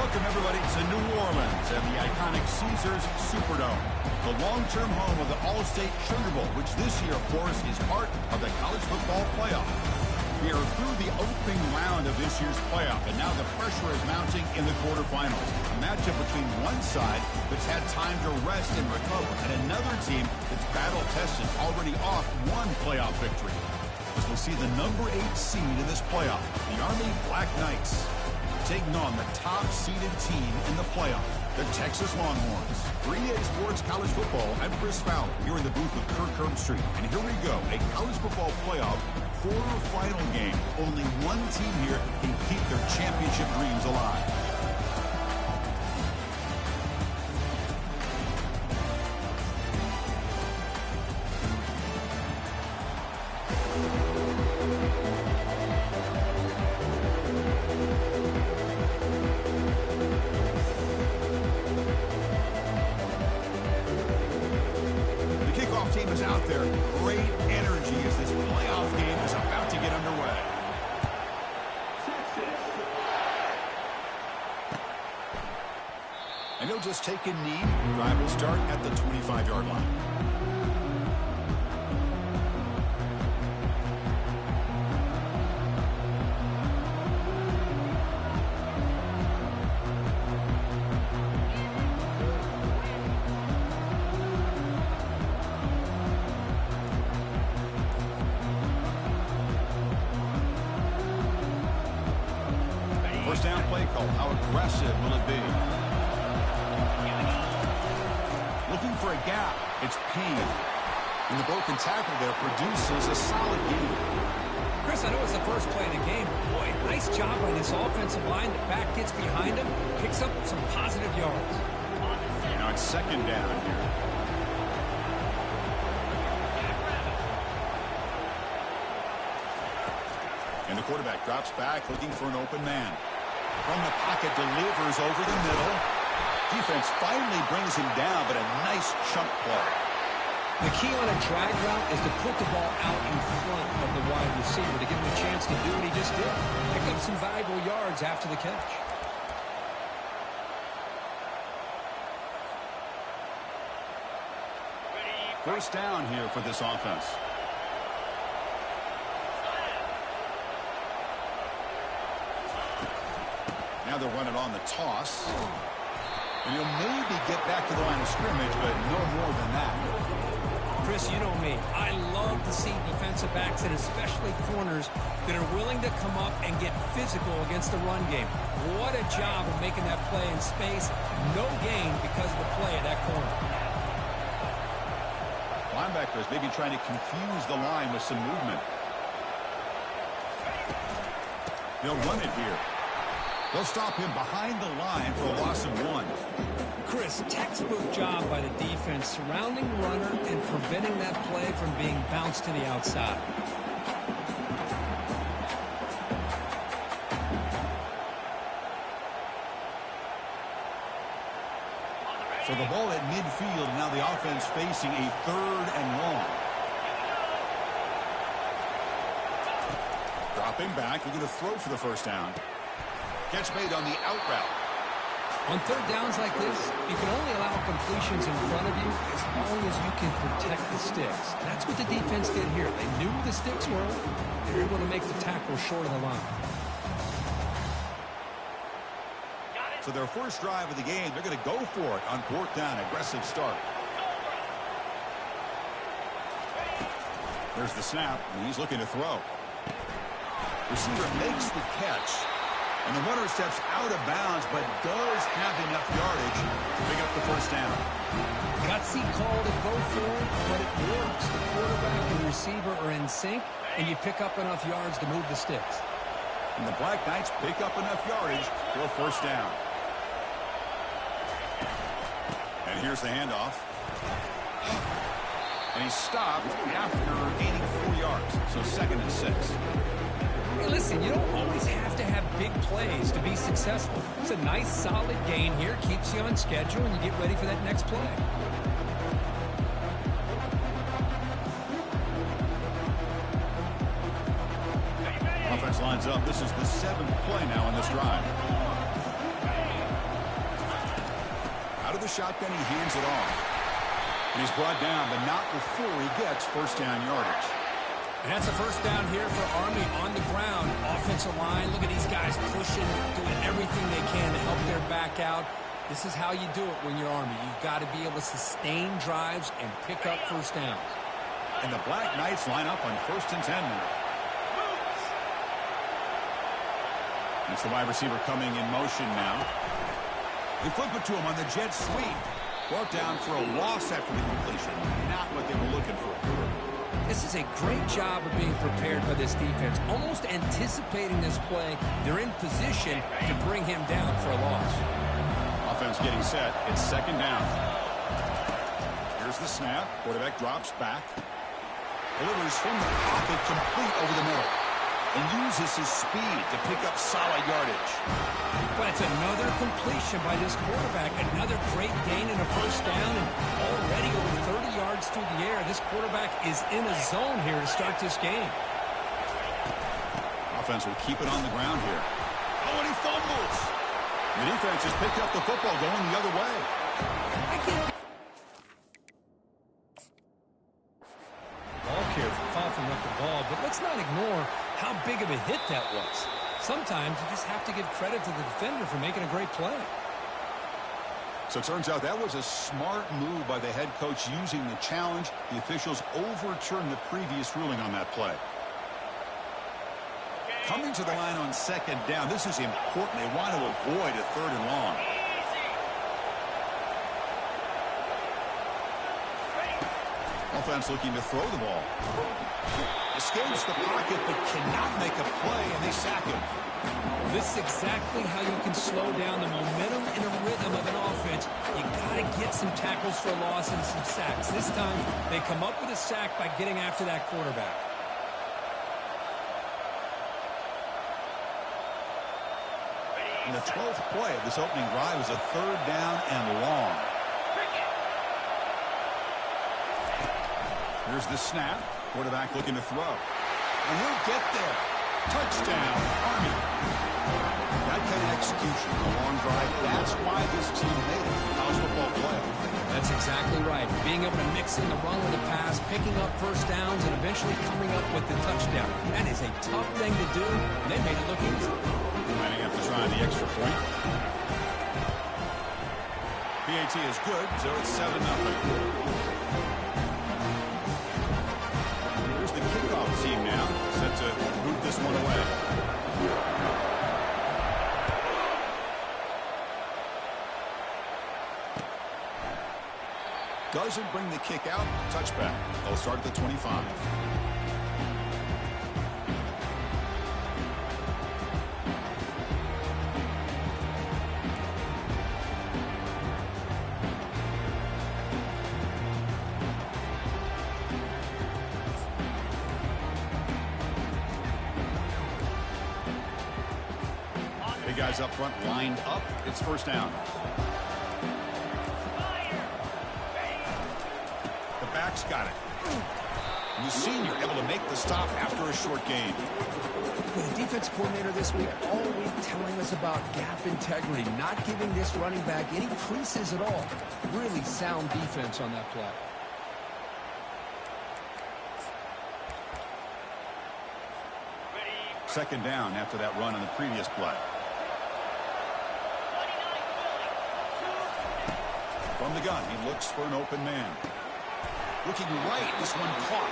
Welcome, everybody, to New Orleans and the iconic Caesars Superdome, the long-term home of the All-State Sugar Bowl, which this year, of course, is part of the college football playoff. We are through the opening round of this year's playoff, and now the pressure is mounting in the quarterfinals. A matchup between one side that's had time to rest and recover, and another team that's battle-tested, already off one playoff victory. As we'll see the number 8 seed in this playoff, the Army Black Knights, taking on the top-seeded team in the playoff, the Texas Longhorns. 3A Sports College Football, I'm Chris Fowler. You're in the booth with Kirk Herbstreit. And here we go, a college football playoff quarterfinal game. Only one team here can keep their championship dreams alive. Team is out there. Great energy as this playoff game is about to get underway. And he'll just take a knee. Drive will start at the 25-yard line. First down play call. How aggressive will it be? Looking for a gap. It's Payne. And the broken tackle there produces a solid gain. Chris, I know it's the first play of the game. Boy, nice job by this offensive line. The back gets behind him, picks up some positive yards. Now it's second down here. And the quarterback drops back, looking for an open man. From the pocket, delivers over the middle. Defense finally brings him down, but a nice chunk play. The key on a drag route is to put the ball out in front of the wide receiver to give him a chance to do what he just did. Pick up some valuable yards after the catch. First down here for this offense. Now they'll run it on the toss. And he'll maybe get back to the line of scrimmage, but no more than that. Chris, you know me. I love to see defensive backs, and especially corners, that are willing to come up and get physical against the run game. What a job of making that play in space. No gain because of the play of that corner. Linebackers maybe trying to confuse the line with some movement. They'll run it here. They'll stop him behind the line for a loss of 1. Chris, textbook job by the defense surrounding the runner and preventing that play from being bounced to the outside. So the ball at midfield, now the offense facing a 3rd and long. Dropping back, looking to throw for the first down. Catch made on the out route. On third downs like this, you can only allow completions in front of you as long as you can protect the sticks. That's what the defense did here. They knew the sticks were. They were able to make the tackle short of the line. So their first drive of the game, they're going to go for it on 4th down. Aggressive start. There's the snap, and he's looking to throw. Receiver makes the catch. And the runner steps out of bounds, but does have enough yardage to pick up the first down. Gutsy call to go for it, but it works. The quarterback and the receiver are in sync, and you pick up enough yards to move the sticks. And the Black Knights pick up enough yardage for a first down. And here's the handoff. And he's stopped after gaining 4 yards, so 2nd and 6. Hey, listen, you don't always have to have big plays to be successful. It's a nice, solid gain here. Keeps you on schedule, and you get ready for that next play. Offense lines up. This is the 7th play now in this drive. the shotgun, he hands it off. And he's brought down, but not before he gets first down yardage. And that's a first down here for Army on the ground. Offensive line, look at these guys pushing, doing everything they can to help their back out. This is how you do it when you're Army. You've got to be able to sustain drives and pick up first downs. And the Black Knights line up on 1st and 10 now. It's the wide receiver coming in motion now. They flip it to him on the jet sweep. Brought down for a loss after the completion. Not what they were looking for. This is a great job of being prepared by this defense. Almost anticipating this play. They're in position to bring him down for a loss. Offense getting set. It's 2nd down. Here's the snap. Quarterback drops back. Delivers from the pocket complete over the middle. And uses his speed to pick up solid yardage. But it's another completion by this quarterback. Another great gain in a first down. And already over 30 yards through the air. This quarterback is in a zone here to start this game. Offense will keep it on the ground here. Oh, and he fumbles. The defense has picked up the football going the other way. Ball care for coughing up the ball, but let's not ignore how big of a hit that was. Sometimes you just have to give credit to the defender for making a great play. So it turns out that was a smart move by the head coach using the challenge. The officials overturned the previous ruling on that play. Coming to the line on 2nd down. This is important. They want to avoid a 3rd and long. Offense looking to throw the ball. Escapes the pocket but cannot make a play, and they sack him. This is exactly how you can slow down the momentum and the rhythm of an offense. You got to get some tackles for loss and some sacks. This time, they come up with a sack by getting after that quarterback. And the 12th play of this opening drive is a 3rd down and long. Here's the snap. Quarterback looking to throw. And he'll get there. Touchdown, Army. That kind of execution, a long drive, that's why this team made it. College football playoff. That's exactly right. Being able to mix in the run with the pass, picking up first downs, and eventually coming up with the touchdown. That is a tough thing to do, and they made it look easy. Might have to try the extra point. PAT is good, so it's 7-0. Here's the kickoff team now, set to boot this one away. Doesn't bring the kick out. Touchback. They'll start at the 25. Big guys up front lined up. It's first down. Back's got it. And the senior able to make the stop after a short gain. The defense coordinator this week all week telling us about gap integrity, not giving this running back any creases at all. Really sound defense on that play. Second down after that run on the previous play. From the gun, he looks for an open man. Looking right, this one caught.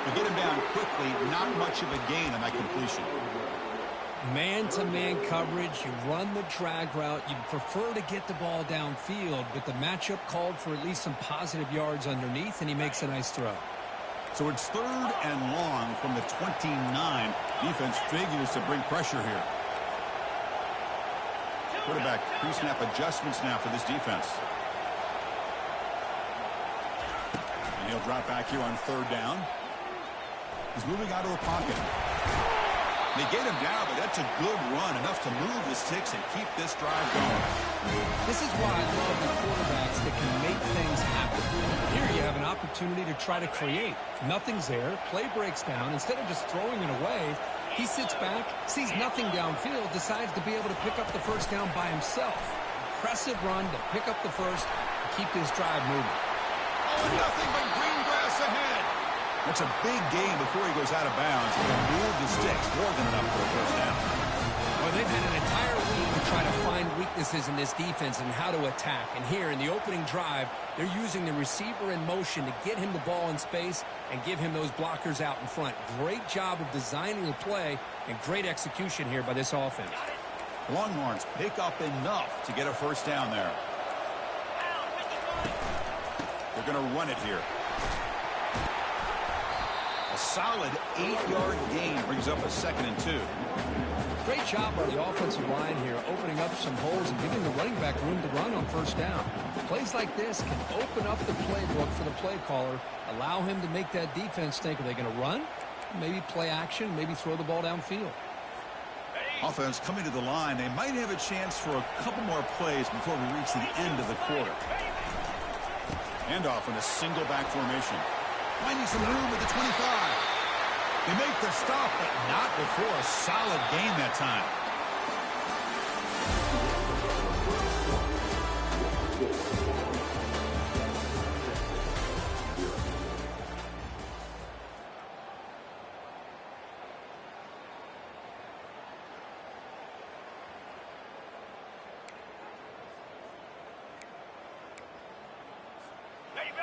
To get him down quickly, not much of a gain on that completion. Man-to-man coverage, you run the drag route. You prefer to get the ball downfield, but the matchup called for at least some positive yards underneath, and he makes a nice throw. So it's 3rd and long from the 29. Defense figures to bring pressure here. Quarterback pre-snap adjustments now for this defense. And he'll drop back here on 3rd down. He's moving out of the pocket. They get him down, but that's a good run, enough to move the sticks and keep this drive going. This is why I love the quarterbacks that can make things happen. Here you have an opportunity to try to create. Nothing's there. Play breaks down. Instead of just throwing it away, he sits back, sees nothing downfield, decides to be able to pick up the first down by himself. Impressive run to pick up the first, keep this drive moving. Oh, nothing but green grass ahead. That's a big gain before he goes out of bounds. He'll move the sticks more than enough for a first down. Well, they've had an entire week to try to find weaknesses in this defense and how to attack. And here in the opening drive, they're using the receiver in motion to get him the ball in space and give him those blockers out in front. Great job of designing the play and great execution here by this offense. Longhorns pick up enough to get a first down there. They're going to run it here. A solid 8-yard gain brings up a 2nd and 2. Great job by the offensive line here, opening up some holes and giving the running back room to run on first down. Plays like this can open up the playbook for the play caller, allow him to make that defense think, are they going to run? Maybe play action, maybe throw the ball downfield. Offense coming to the line. They might have a chance for a couple more plays before we reach the end of the quarter. Handoff in a single back formation. Finding some room at the 25. They make the stop, but not before a solid gain that time.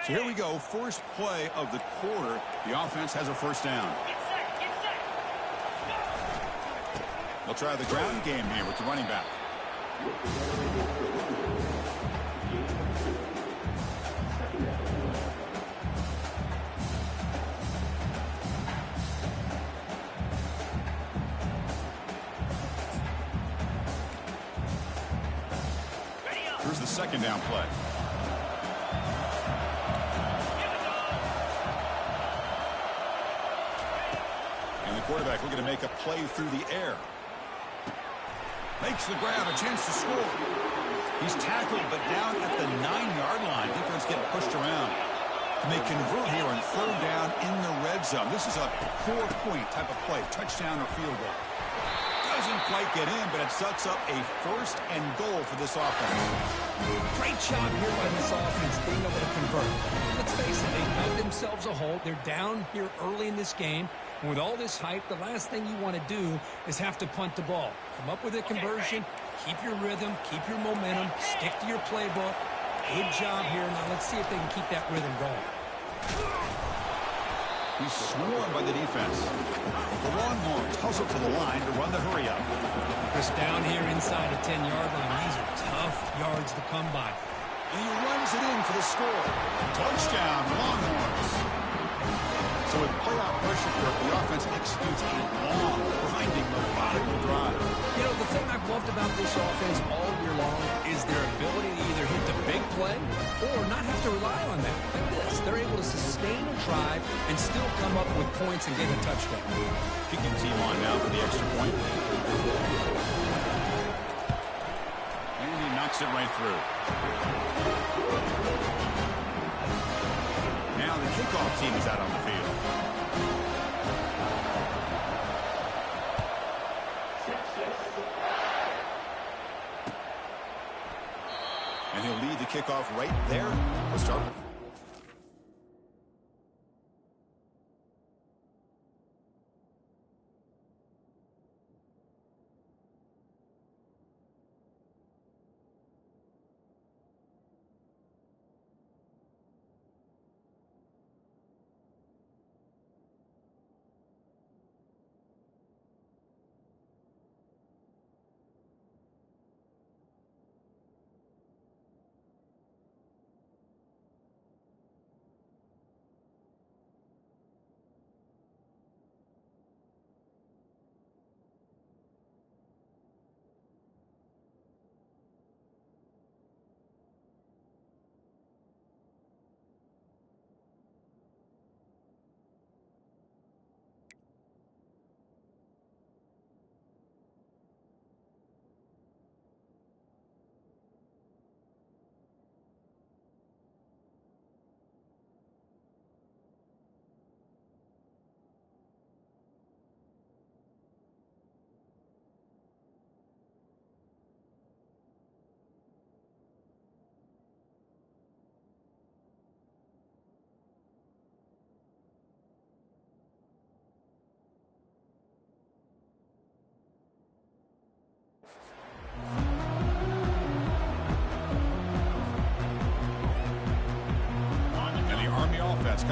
So here we go, first play of the quarter. The offense has a first down. They'll try the ground game here with the running back. Here's the 2nd down play. And the quarterback looking to make a play through the air. Makes the grab, a chance to score. He's tackled, but down at the 9-yard line. Defense getting pushed around. And they convert here on 3rd down in the red zone. This is a 4-point type of play, touchdown or field goal. Doesn't quite get in, but it sets up a 1st and goal for this offense. Great job here by this offense being able to convert. Let's face it, they dug themselves a hole. They're down here early in this game. And with all this hype, the last thing you want to do is have to punt the ball. Come up with a conversion, keep your rhythm, keep your momentum, stick to your playbook. Good job here. Now let's see if they can keep that rhythm going. He's swarmed by the defense. The Longhorns hustle to the line to run the hurry up. Just down here inside the 10-yard line. These are tough yards to come by. And he runs it in for the score. Touchdown, Longhorns. So with playoff pressure here, the offense executes a long, grinding, methodical drive. You know, the thing I've loved about this offense all year long is their ability to either hit the big play or not have to rely on that. Like this, they're able to sustain a drive and still come up with points and get a touchdown. Kicking team on now for the extra point. And he knocks it right through. Now the kickoff team is out on the field. And he'll lead the kickoff right there to start with.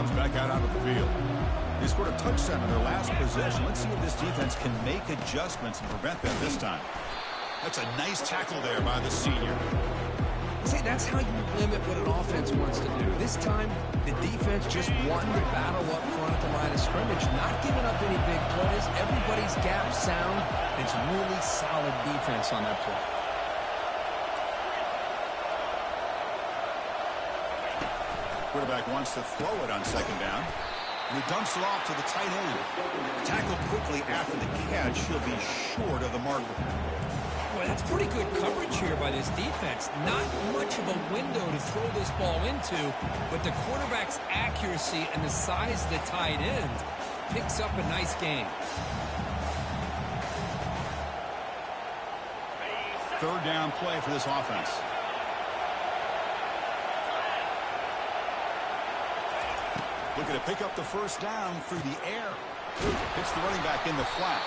comes back out onto the field. They scored a touchdown in their last possession. Let's see if this defense can make adjustments and prevent them this time. That's a nice tackle there by the senior. See, that's how you limit what an offense wants to do. This time, the defense just won the battle up front at the line of scrimmage, not giving up any big plays. Everybody's gap sound. It's really solid defense on that play. Quarterback wants to throw it on second down. And he dumps it off to the tight end. Tackled quickly after the catch. He'll be short of the marker. Boy, that's pretty good coverage here by this defense. Not much of a window to throw this ball into, but the quarterback's accuracy and the size of the tight end picks up a nice gain. Third down play for this offense. Looking to pick up the first down through the air. Hits the running back in the flat.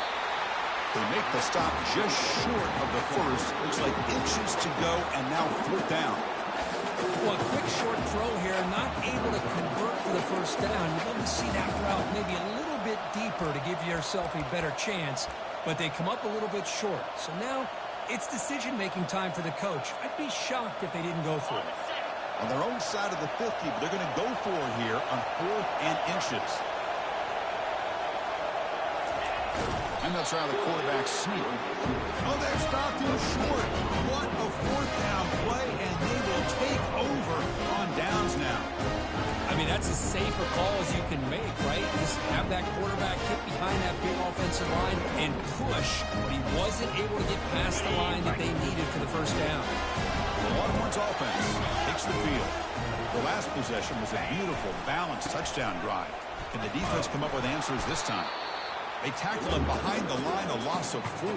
They make the stop just short of the first. Looks like inches to go, and now fourth down. Well, a quick short throw here, not able to convert for the first down. You'd love to see that route maybe a little bit deeper to give yourself a better chance, but they come up a little bit short. So now it's decision-making time for the coach. I'd be shocked if they didn't go for it. On their own side of the 50, but they're going to go for it here on 4th and inches. And they'll try the quarterback sneak. Oh, they're stopped him short. What a fourth down play, and they will take over on downs now. I mean, that's as safe a call as you can make, right? Just have that quarterback hit behind that big offensive line and push, but he wasn't able to get past the line that they needed for the first down. The Longhorns offense takes the field. The last possession was a beautiful, balanced touchdown drive. Can the defense come up with answers this time? They tackle him behind the line, a loss of 4.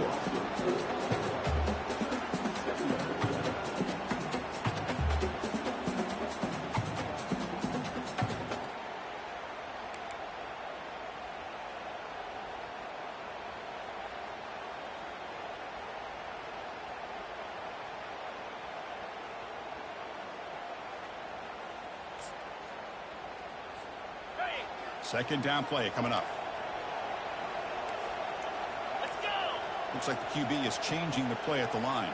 Second down play coming up. Looks like the QB is changing the play at the line.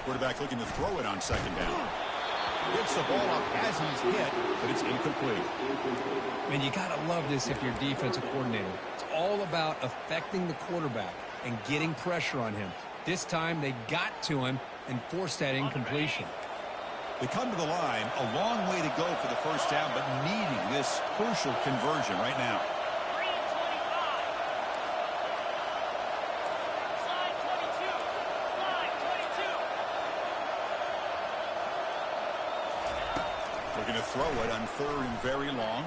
Quarterback looking to throw it on second down. Gets the ball up as he's hit, but it's incomplete. Man, you got to love this if you're a defensive coordinator. It's all about affecting the quarterback and getting pressure on him. This time they got to him and forced that incompletion. They come to the line, a long way to go for the first down, but needing this crucial conversion right now. Looking to throw it on 3rd and very long.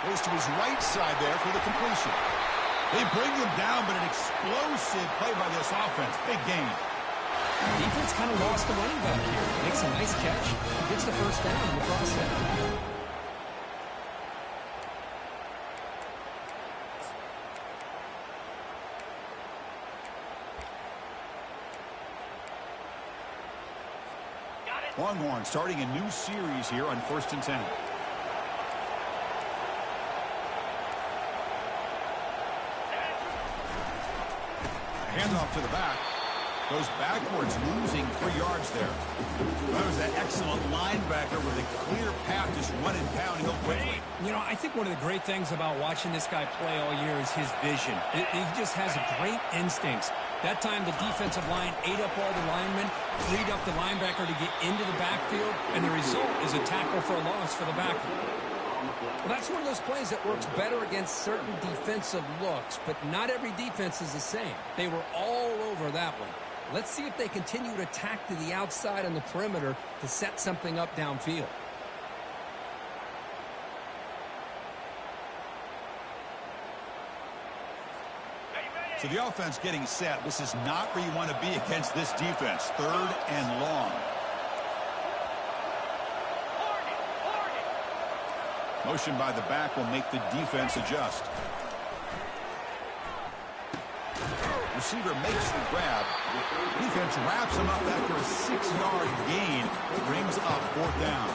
Goes to his right side there for the completion. They bring him down, but an explosive play by this offense. Big gain. Defense kind of lost the running back here. Makes a nice catch. Gets the first down in the process. Longhorn starting a new series here on 1st and 10. Handoff to the back. Goes backwards, losing 3 yards there. That was that excellent linebacker with a clear path, just running downhill quickly. You know, I think one of the great things about watching this guy play all year is his vision. He just has great instincts. That time, the defensive line ate up all the linemen, freed up the linebacker to get into the backfield, and the result is a tackle for a loss for the backer. Well, that's one of those plays that works better against certain defensive looks, but not every defense is the same. They were all over that one. Let's see if they continue to attack to the outside on the perimeter to set something up downfield. So the offense getting set. This is not where you want to be against this defense. 3rd and long. Motion by the back will make the defense adjust. receiver makes the grab. Defense wraps him up after a 6-yard gain. Brings up 4th down.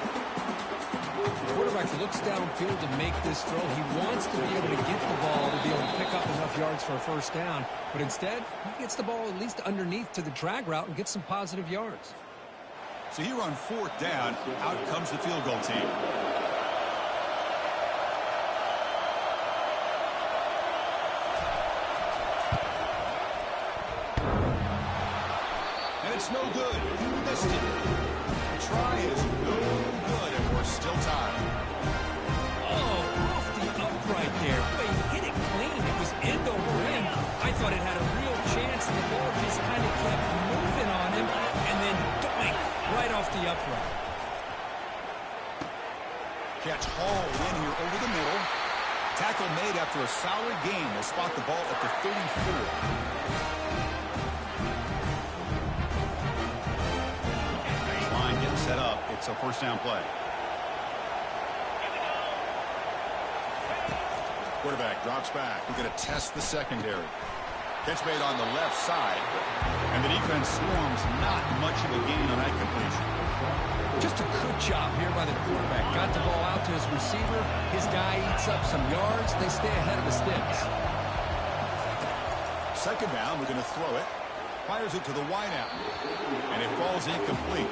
The quarterback looks downfield to make this throw. He wants to be able to get the ball to be able to pick up enough yards for a 1st down. But instead, he gets the ball at least underneath to the drag route and gets some positive yards. So here on 4th down, out comes the field goal team. And it's no good. He missed it. The try is no good, and we're still tied. Oh, off the upright there. But he hit it clean. It was end over end. I thought it had a real chance. The ball just kind of kept moving on him, and then doink, right off the upright. Catch hauled in here over the middle. Tackle made after a solid gain. They'll spot the ball at the 34. Set up. It's a 1st down play. Quarterback drops back. We're going to test the secondary. Catch made on the left side. And the defense swarms. Not much of a gain on that completion. Just a good job here by the quarterback. Got the ball out to his receiver. His guy eats up some yards. They stay ahead of the sticks. 2nd down. We're going to throw it. Fires it to the wideout. And it falls incomplete.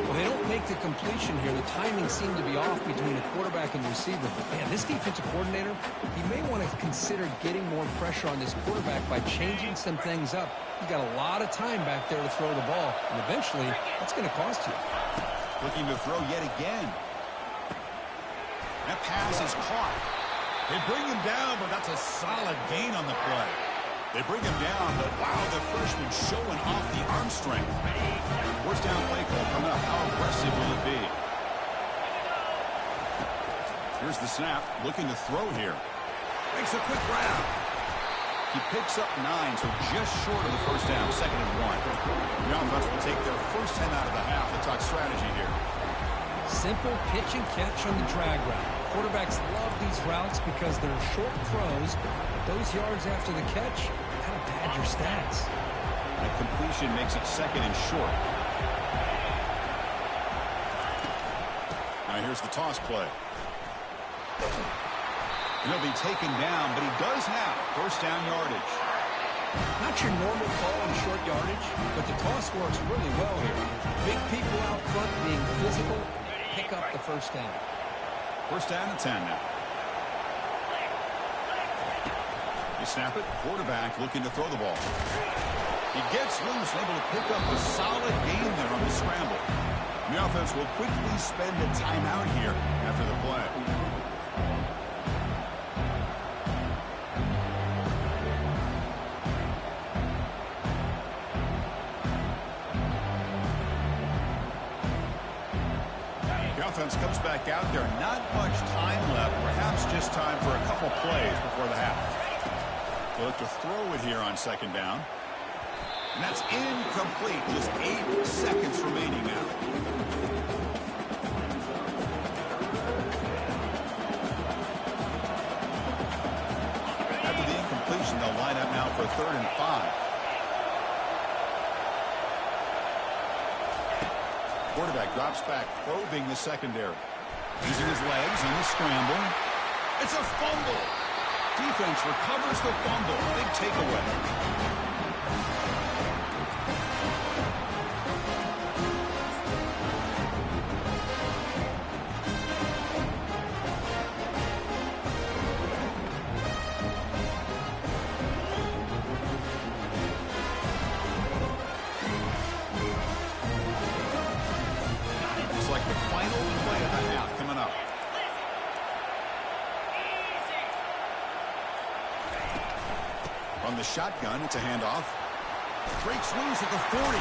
Well, they don't make the completion here. The timing seemed to be off between the quarterback and the receiver. But, man, this defensive coordinator, he may want to consider getting more pressure on this quarterback by changing some things up. You got a lot of time back there to throw the ball. And eventually, that's going to cost you. Looking to throw yet again. That pass is caught. They bring him down, but that's a solid gain on the play. They bring him down, but wow, the freshman showing off the arm strength. 1st down play call coming up. How aggressive will it be? Here's the snap. Looking to throw here. Makes a quick grab. He picks up 9, so just short of the 1st down. 2nd and 1. The offense will take their first 10 out of the half. Let's talk strategy here. Simple pitch and catch on the drag route. Quarterbacks love these routes because they're short throws. Those yards after the catch kind of pad your stats. The completion makes it 2nd and short. Now here's the toss play. He'll be taken down, but he does have 1st down yardage. Not your normal call in short yardage, but the toss works really well here. Big people out front being physical, pick up the 1st down. 1st down and 10 now. They snap it. Quarterback looking to throw the ball. He gets loose, able to pick up a solid gain there on the scramble. The offense will quickly spend a timeout here after the play. The offense comes back out there. Not much time left. Perhaps just time for a couple plays before the half. They'll look to throw it here on 2nd down. And that's incomplete. Just 8 seconds remaining now. After the incompletion, they'll line up now for 3rd and 5. Quarterback drops back, probing the secondary. Using his legs in the scramble. It's a fumble. Defense recovers the fumble. Big takeaway. Looks like the final play of the half coming up. From the shotgun, it's a handoff. Breaks loose at the 40.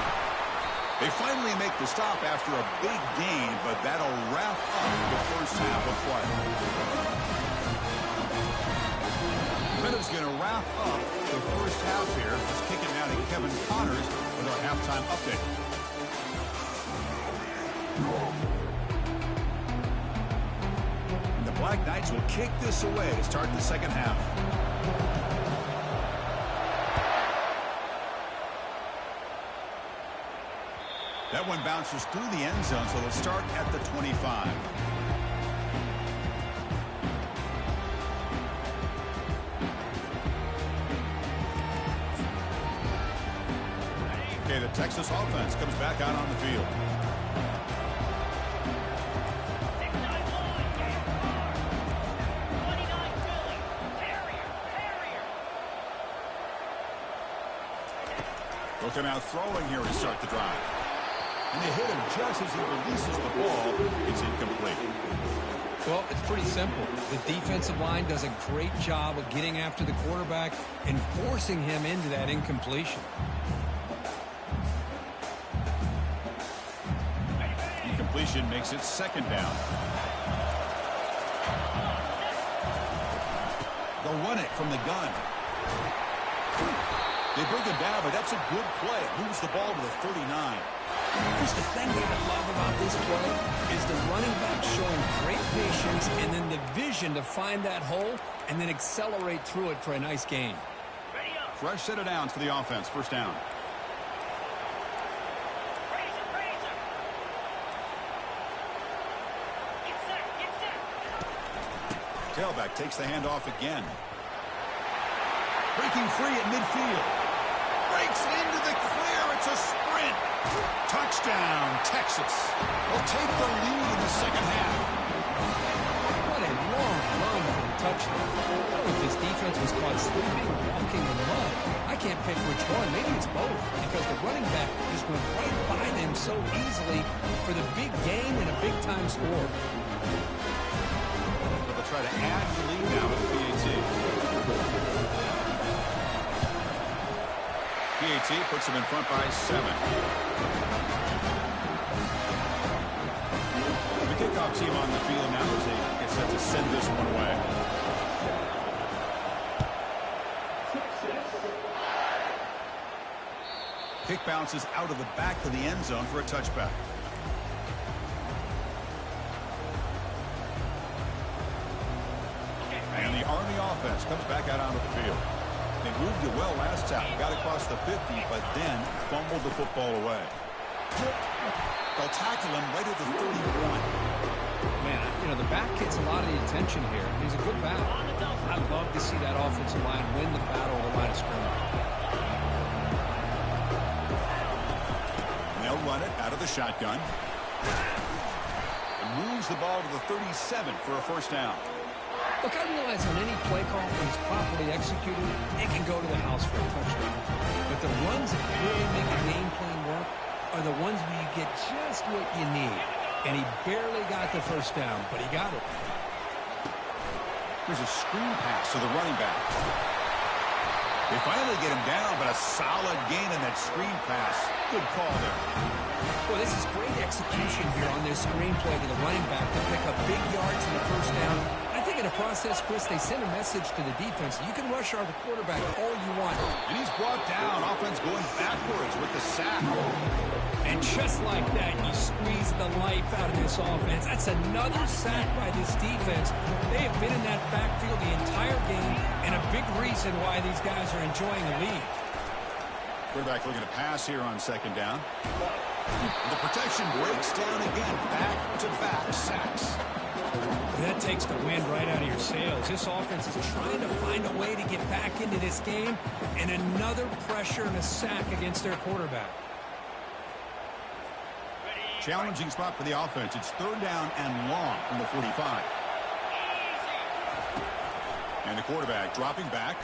They finally make the stop after a big gain, but that'll wrap up the 1st half of play. Minutes going to wrap up the 1st half here. Let's kick it now to Kevin Connors with our halftime update. The Black Knights will kick this away to start the 2nd half. That one bounces through the end zone, so they'll start at the 25. Okay, the Texas offense comes back out on the field. They'll come out throwing here to start the drive. And they hit him just as he releases the ball. It's incomplete. Well, it's pretty simple. The defensive line does a great job of getting after the quarterback and forcing him into that incompletion. Incompletion makes it second down. They'll run it from the gun. They bring him down, but that's a good play. Moves the ball to the 39. Here's the thing that I love about this play is the running back showing great patience and then the vision to find that hole and then accelerate through it for a nice gain. Fresh set of downs for the offense. First down. Tailback takes the handoff again. Breaking free at midfield. Breaks into the clear. It's a sprint. Touchdown, Texas. They'll take the lead in the second half. What a long run for the touchdown. I don't know if this defense was caught sleeping or walking in mud. I can't pick which one. Maybe it's both because the running back just went right by them so easily for the big gain and a big-time score. They'll try to add the lead now with PAT. PAT puts them in front by 7. The kickoff team on the field now as they get set to send this one away. Kick bounces out of the back of the end zone for a touchback. And the Army offense comes back out onto the field. They moved it well last time. Got across the 50, but then fumbled the football away. They'll tackle him right at the 31. Man, you know, the back gets a lot of the attention here. He's a good back. I love to see that offensive line win the battle of the line of scrimmage. And they'll run it out of the shotgun. And moves the ball to the 37 for a first down. Look, I realize on any play call, when it's properly executed, it can go to the house for a touchdown. But the runs that really make a game plan work are the ones where you get just what you need. And he barely got the first down, but he got it. There's a screen pass to the running back. They finally get him down, but a solid gain in that screen pass. Good call there. Well, this is great execution here on this screen play to the running back to pick up big yards in the first down. I think in the process, Chris, they send a message to the defense. You can rush our quarterback all you want. And he's brought down. Offense going backwards with the sack. And just like that, you squeeze the life out of this offense. That's another sack by this defense. They have been in that backfield the entire game, and a big reason why these guys are enjoying the lead. Quarterback looking to pass here on second down. The protection breaks down again. Back-to-back sacks. That takes the wind right out of your sails. This offense is trying to find a way to get back into this game, and another pressure and a sack against their quarterback. Challenging spot for the offense. It's third down and long from the 45. And the quarterback dropping back.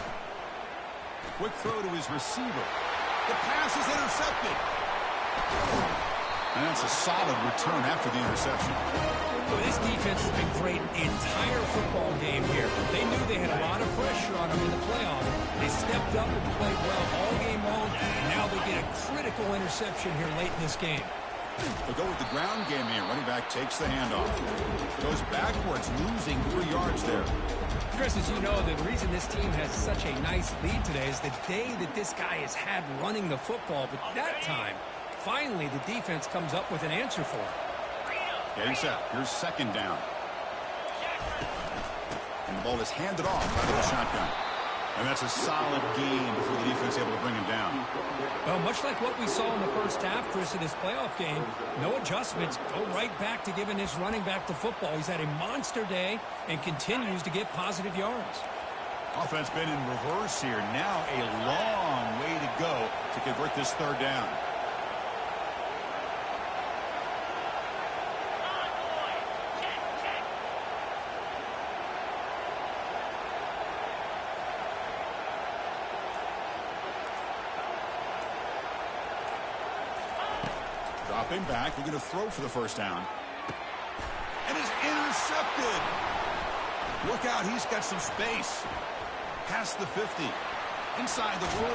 Quick throw to his receiver. The pass is intercepted. And that's a solid return after the interception. Well, this defense has been great the entire football game here. They knew they had a lot of pressure on them in the playoffs. They stepped up and played well all game long, and now they get a critical interception here late in this game. They'll go with the ground game here. Running back takes the handoff. Goes backwards, losing 3 yards there. Chris, as you know, the reason this team has such a nice lead today is the day that this guy has had running the football. But that time, finally, the defense comes up with an answer for him. Getting set. Here's second down. And the ball is handed off out of the shotgun. And that's a solid gain before the defense able to bring him down. Well, much like what we saw in the first half, Chris, in this playoff game, no adjustments. Go right back to giving his running back the football. He's had a monster day and continues to get positive yards. Offense been in reverse here. Now a long way to go to convert this third down. Dropping back, looking to throw for the first down. And is intercepted. Look out, he's got some space. Past the 50. Inside the 40.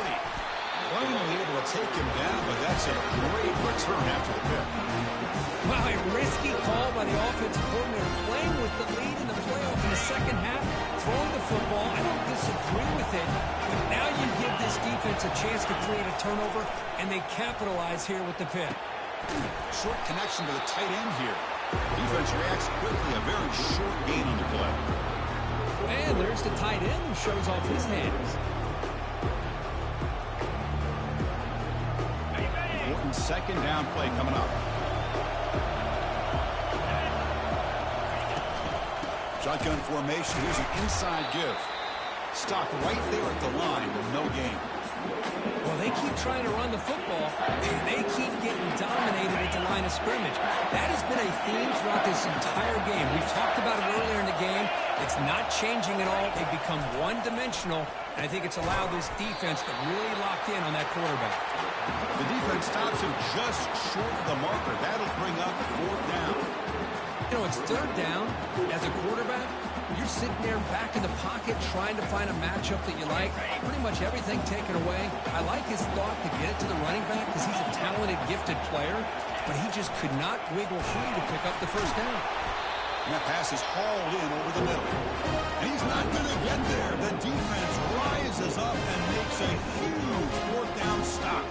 Finally able to take him down, but that's a great return after the pick. Wow, a risky call by the offensive coordinator, playing with the lead in the playoff in the second half, throwing the football. I don't disagree with it, but now you give this defense a chance to create a turnover, and they capitalize here with the pick. Short connection to the tight end here. Defense reacts quickly. A very short gain on the play. And there's the tight end who shows off his hands. Important second down play coming up. Shotgun formation. Here's an inside give. Stop right there at the line with no gain. Well, they keep trying to run the football, and they keep getting dominated at the line of scrimmage. That has been a theme throughout this entire game. We've talked about it earlier in the game. It's not changing at all. They've become one-dimensional, and I think it's allowed this defense to really lock in on that quarterback. The defense stops him just short of the marker. That'll bring up fourth down. You know, it's third down. As a quarterback, you're sitting there back in the pocket trying to find a matchup that you like. Pretty much everything taken away. I like his thought to get it to the running back because he's a talented, gifted player, but he just could not wiggle free to pick up the first down. And that pass is hauled in over the middle. And he's not going to get there. The defense rises up and makes a huge fourth down stop.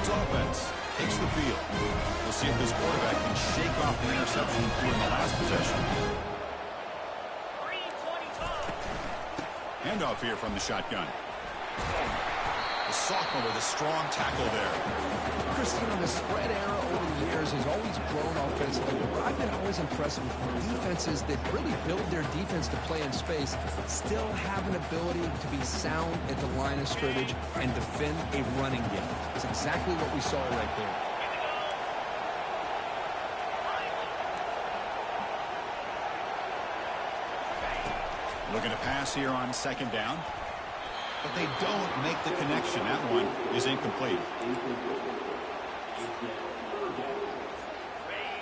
Offense takes the field. We'll see if this quarterback can shake off the interception in the last possession. Handoff here from the shotgun. The sophomore with a strong tackle there. Chris, you know, the spread era over the years has always grown offensively, but I've been always impressed with defenses that really build their defense to play in space, still have an ability to be sound at the line of scrimmage and defend a running game. That's exactly what we saw right there. Looking to pass here on second down. But they don't make the connection. That one is incomplete.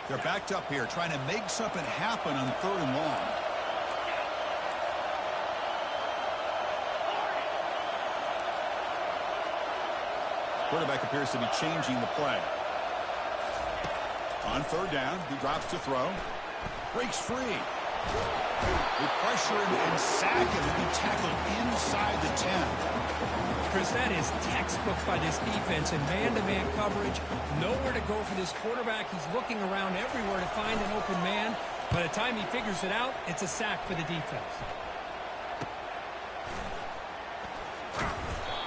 They're backed up here trying to make something happen on third and long. Quarterback appears to be changing the play. On third down, he drops to throw. Breaks free. They pressure him and sack him and be tackled inside the 10. Chris, that is textbook by this defense in man-to-man coverage. Nowhere to go for this quarterback. He's looking around everywhere to find an open man. By the time he figures it out, it's a sack for the defense.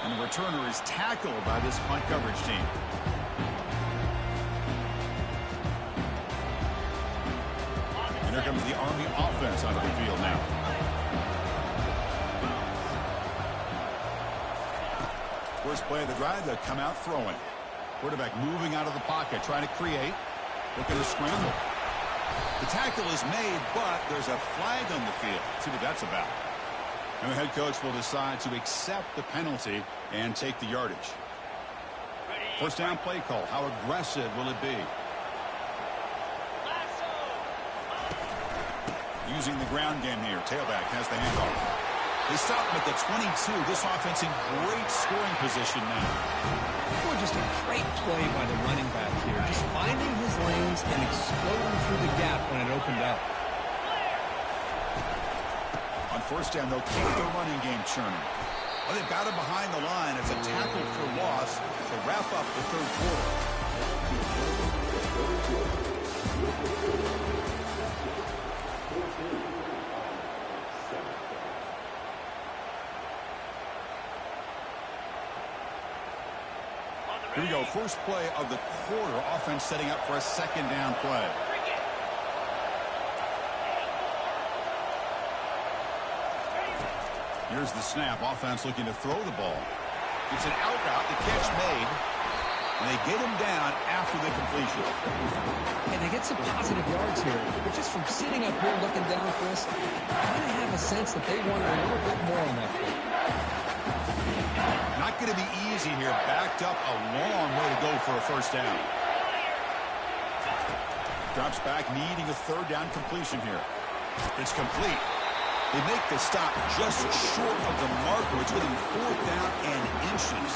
And the returner is tackled by this punt coverage team. And here comes the Army offense onto the field now. First play of the drive, they'll come out throwing. Quarterback moving out of the pocket, trying to create. Looking to scramble. The tackle is made, but there's a flag on the field. Let's see what that's about. And the head coach will decide to accept the penalty and take the yardage. First down play call. How aggressive will it be? Using the ground game here. Tailback has the handoff. They stop him at the 22. This offense in great scoring position now. Well, just a great play by the running back here. Just finding his lanes and exploding through the gap when it opened up. On first down, they'll keep the running game churning. Well, they've got him behind the line. It's a tackle for loss to wrap up the third quarter. Here we go. First play of the quarter. Offense setting up for a second down play. Here's the snap. Offense looking to throw the ball. It's an out route. The catch made. And they get him down after the completion. And they get some positive yards here. But just from sitting up here looking down, Chris, I kind of have a sense that they wanted a little bit more on that play. Not going to be easy here. Backed up a long way to go for a first down. Drops back, needing a third down completion here. It's complete. They make the stop just short of the marker. It's getting fourth down and inches.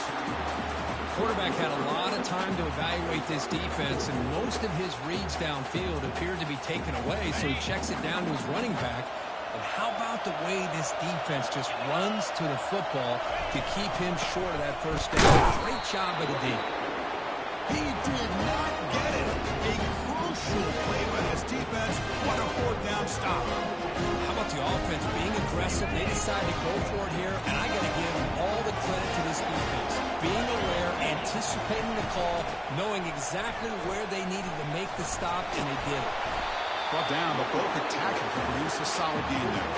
Quarterback had a lot of time to evaluate this defense, and most of his reads downfield appeared to be taken away, so he checks it down to his running back. But how about the way this defense just runs to the football to keep him short of that first down? Great job by the D. He did not get it. A crucial play by this defense. What a fourth down stop. How about the offense being aggressive? They decided to go for it here, and I got to give all the credit to this defense. Being aware, anticipating the call, knowing exactly where they needed to make the stop, and they did it. Brought down, but both attackers produce a solid game there.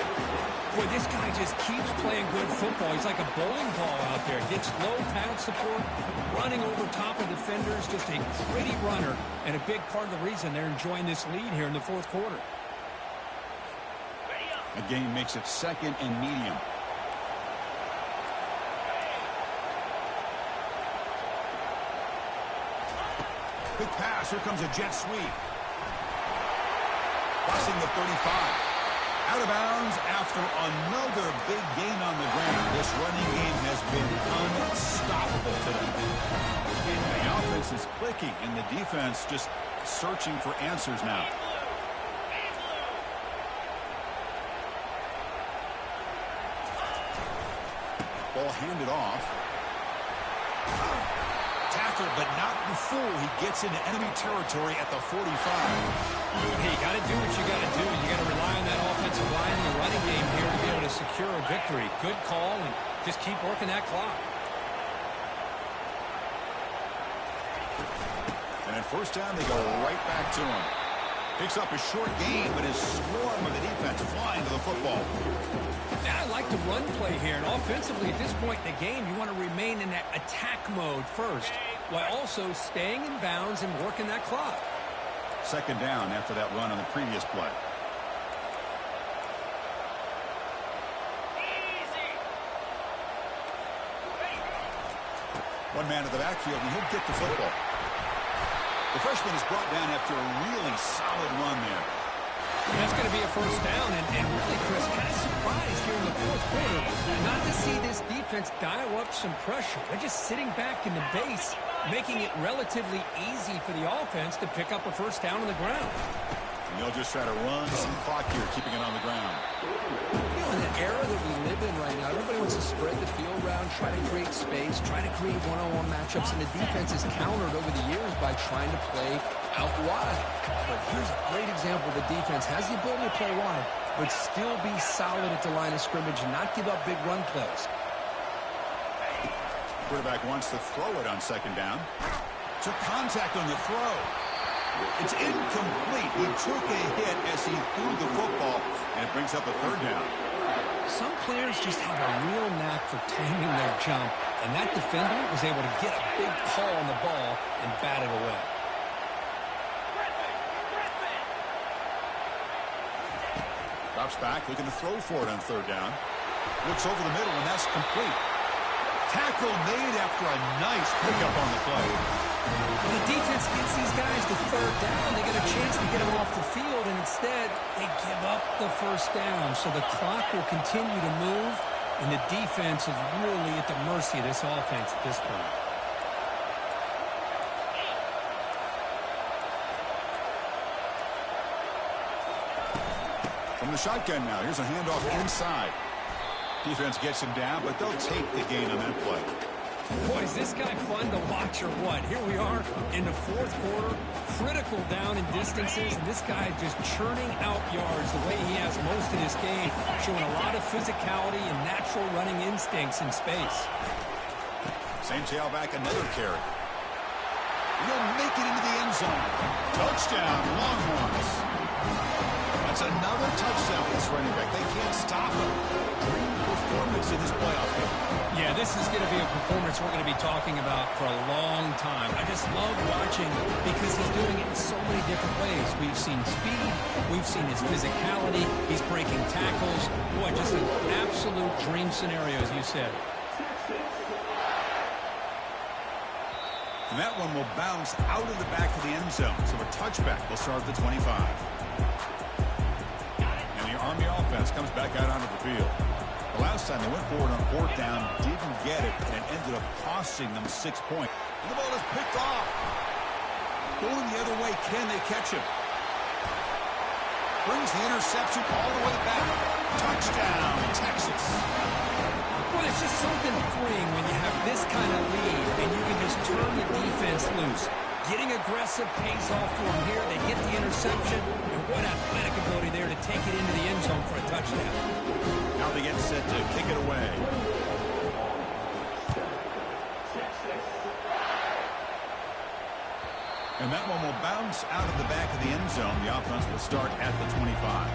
Boy, this guy just keeps playing good football. He's like a bowling ball out there. Gets low pad support, running over top of defenders, just a gritty runner, and a big part of the reason they're enjoying this lead here in the fourth quarter. The game makes it second and medium. Big pass. Here comes a jet sweep. Crossing the 35. Out of bounds after another big gain on the ground. This running game has been unstoppable today. And the offense is clicking, and the defense just searching for answers now. Ball handed off. Tackled, but not before he gets into enemy territory at the 45. Hey, you got to do what you got to do. You got to rely on that offensive line in the running game here to be able to secure a victory. Good call, and just keep working that clock. And at first down, they go right back to him. Picks up a short gain, but his swarm of the defense flying to the football. Now, I like the run play here, and offensively at this point in the game, you want to remain in that attack mode first, while also staying in bounds and working that clock. Second down after that run on the previous play. One man to the backfield, and he'll get the football. The freshman is brought down after a really solid run there. That's going to be a first down, and really, Chris, kind of surprised here in the fourth quarter not to see this defense dial up some pressure. They're just sitting back in the base, making it relatively easy for the offense to pick up a first down on the ground. And they'll just try to run some clock here, keeping it on the ground. You know, in the era that we live in right now, everybody wants to spread the field around, try to create space, try to create one-on-one matchups, and the defense is countered over the years by trying to play out wide. But here's a great example. The defense has the ability to play wide, but still be solid at the line of scrimmage and not give up big run plays. Quarterback wants to throw it on second down. Took contact on the throw. It's incomplete. He took a hit as he threw the football, and it brings up a third down. Some players just have a real knack for timing their jump, and that defender was able to get a big call on the ball and bat it away. Drops back, looking to throw for it on third down. Looks over the middle, and that's complete. Tackle made after a nice pickup on the play. When the defense gets these guys to third down, they get a chance to get them off the field, and instead they give up the first down. So the clock will continue to move, and the defense is really at the mercy of this offense at this point. From the shotgun now, here's a handoff inside. Defense gets him down, but they'll take the gain on that play. Boy, is this guy fun to watch or what? Here we are in the fourth quarter, critical down in distances, and this guy just churning out yards the way he has most of this game, showing a lot of physicality and natural running instincts in space. Same tailback, another carry. He'll make it into the end zone. Touchdown, Longhorns. That's another touchdown for this running back. They can't stop him. Dream performance in this playoff game. Yeah, this is going to be a performance we're going to be talking about for a long time. I just love watching because he's doing it in so many different ways. We've seen speed. We've seen his physicality. He's breaking tackles. Boy, just an absolute dream scenario, as you said. And that one will bounce out of the back of the end zone. So a touchback will start at the 25. And the Army offense comes back out onto the field. The last time they went forward on fourth down, didn't get it, and it ended up costing them 6 points. And the ball is picked off. Going the other way, can they catch him? Brings the interception all the way back. Touchdown, Texas. Well, it's just something freeing when you have this kind of lead and you can just turn the defense loose. Getting aggressive pays off for them here. They get the interception, and what athletic ability there to take it into the end zone for a touchdown. Now they get set to kick it away. And that one will bounce out of the back of the end zone. The offense will start at the 25.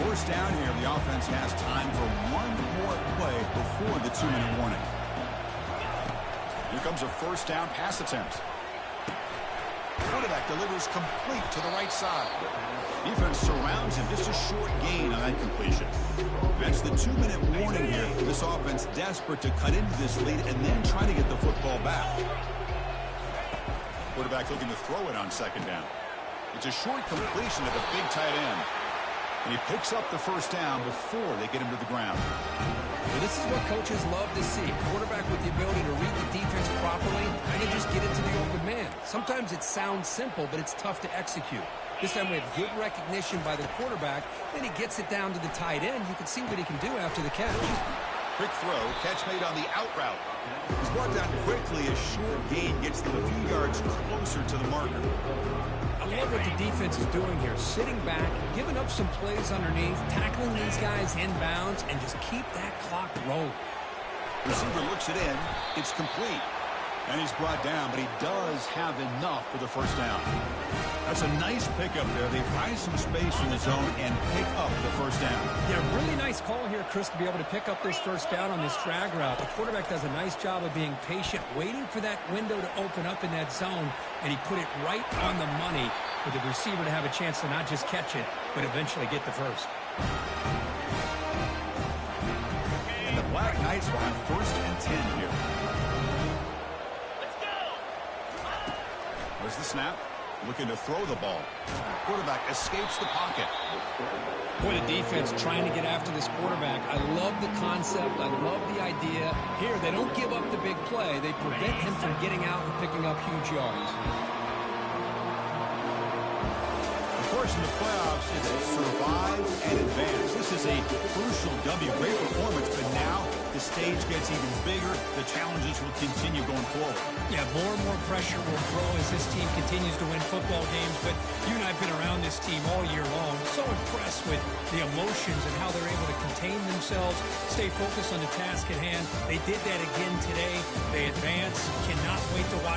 First down here, the offense has time for one more play before the 2-minute warning. Here comes a first down pass attempt. Quarterback delivers complete to the right side. Defense surrounds him. Just a short gain on that completion. That's the 2-minute warning here. This offense desperate to cut into this lead and then try to get the football back. Quarterback looking to throw it on second down. It's a short completion to the big tight end. And he picks up the first down before they get him to the ground. Well, this is what coaches love to see. Quarterback with the ability to read the defense properly and then just get it to the open man. Sometimes it sounds simple, but it's tough to execute. This time we have good recognition by the quarterback. Then he gets it down to the tight end. You can see what he can do after the catch. Quick throw, catch made on the out route. He's brought down quickly. A short gain gets them a few yards closer to the marker. I love what the defense is doing here. Sitting back, giving up some plays underneath, tackling these guys inbounds, and just keep that clock rolling. Receiver looks it in. It's complete. And he's brought down, but he does have enough for the first down. That's a nice pickup there. They find some space in the zone and pick up the first down. Yeah, really nice call here, Chris, to be able to pick up this first down on this drag route. The quarterback does a nice job of being patient, waiting for that window to open up in that zone, and he put it right on the money for the receiver to have a chance to not just catch it, but eventually get the first. And the Black Knights will have first and 10 here. There's the snap. Looking to throw the ball. Quarterback escapes the pocket. Boy, the defense trying to get after this quarterback. I love the concept. I love the idea. Here, they don't give up the big play. They prevent him from getting out and picking up huge yards. Of course, in the playoffs, it's survive and advance. This is a crucial W. Great performance, but now the stage gets even bigger. The challenges will continue going forward. Yeah, more and more pressure will grow as this team continues to win football games. But you and I have been around this team all year long. So impressed with the emotions and how they're able to contain themselves, stay focused on the task at hand. They did that again today. They advance. Cannot wait to watch